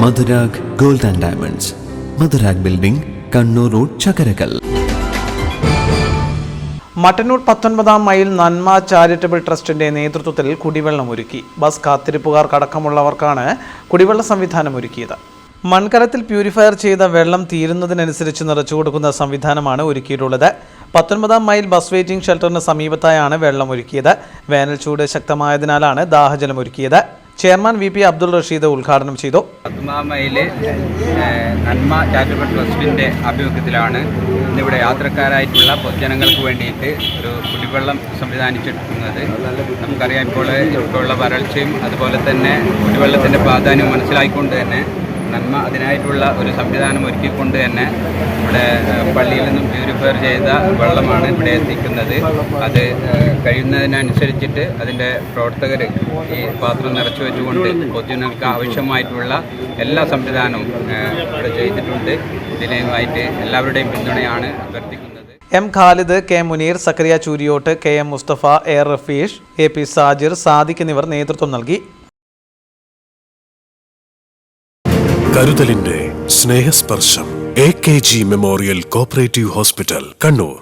Madhurag gold and diamonds, Madhurag building, Kannur road, Chakkarakal. Mattannur 19-ാം mile നന്മ charitable ട്രസ്റ്റിന്റെ നേതൃത്വത്തിൽ കുടിവെള്ളം ഒരുക്കി. ബസ് കാത്തിരിപ്പുകാർക്കടക്കമുള്ളവർക്കാണ് കുടിവെള്ള സംവിധാനം ഒരുക്കിയത്. മൺകലത്തിൽ പ്യൂരിഫയർ ചെയ്ത വെള്ളം തീരുന്നതിനനുസരിച്ച് നിറച്ചു കൊടുക്കുന്ന സംവിധാനമാണ് ഒരുക്കിയിട്ടുള്ളത്. 19-ാം മൈൽ ബസ് വെയിറ്റിംഗ് ഷെൽട്ടറിന് സമീപത്തായാണ് വെള്ളം ഒരുക്കിയത്. വേനൽ ചൂട് ശക്തമായതിനാലാണ് ദാഹജലം ഒരുക്കിയത്. ചെയർമാൻ VP അബ്ദുൾ റഷീദ് ഉദ്ഘാടനം ചെയ്തു. 19-ാം മൈല് നന്മ ചാരിറ്റബിൾ ട്രസ്റ്റിൻ്റെ ആഭിമുഖ്യത്തിലാണ് ഇന്നിവിടെ യാത്രക്കാരായിട്ടുള്ള പൊതുജനങ്ങൾക്ക് വേണ്ടിയിട്ട് ഒരു കുടിവെള്ളം സംവിധാനിച്ചിരിക്കുന്നത്. നമുക്കറിയാം, ഇപ്പോഴുള്ള വരൾച്ചയും അതുപോലെ തന്നെ കുടിവെള്ളത്തിൻ്റെ പ്രാധാന്യം മനസ്സിലാക്കിക്കൊണ്ട് തന്നെ നന്മ അതിനായിട്ടുള്ള ഒരു സംവിധാനം ഒരുക്കിക്കൊണ്ട് തന്നെ ഇവിടെ പള്ളിയിൽ നിന്നും പ്യൂരിഫയർ ചെയ്ത വെള്ളമാണ് ഇവിടെ എത്തിക്കുന്നത്. അത് കഴിയുന്നതിനനുസരിച്ചിട്ട് അതിൻ്റെ പ്രവർത്തകർ ഈ പാത്രം നിറച്ചു വെച്ചുകൊണ്ട് പൊതുജനങ്ങൾക്ക് ആവശ്യമായിട്ടുള്ള എല്ലാ സംവിധാനവും ഇവിടെ ചെയ്തിട്ടുണ്ട്. ഇതിനുമായിട്ട് എല്ലാവരുടെയും പിന്തുണയാണ് അഭ്യർത്ഥിക്കുന്നത്. M. Khalid, K. Muneer, Zacharia Chooriyot, KM Mustafa, A. റഫീഷ്, AP Sajir, Sadiq എന്നിവർ നേതൃത്വം നൽകി. കരുതലിന്റെ സ്നേഹസ്പർശം AKG memorial cooperative hospital, Kannur.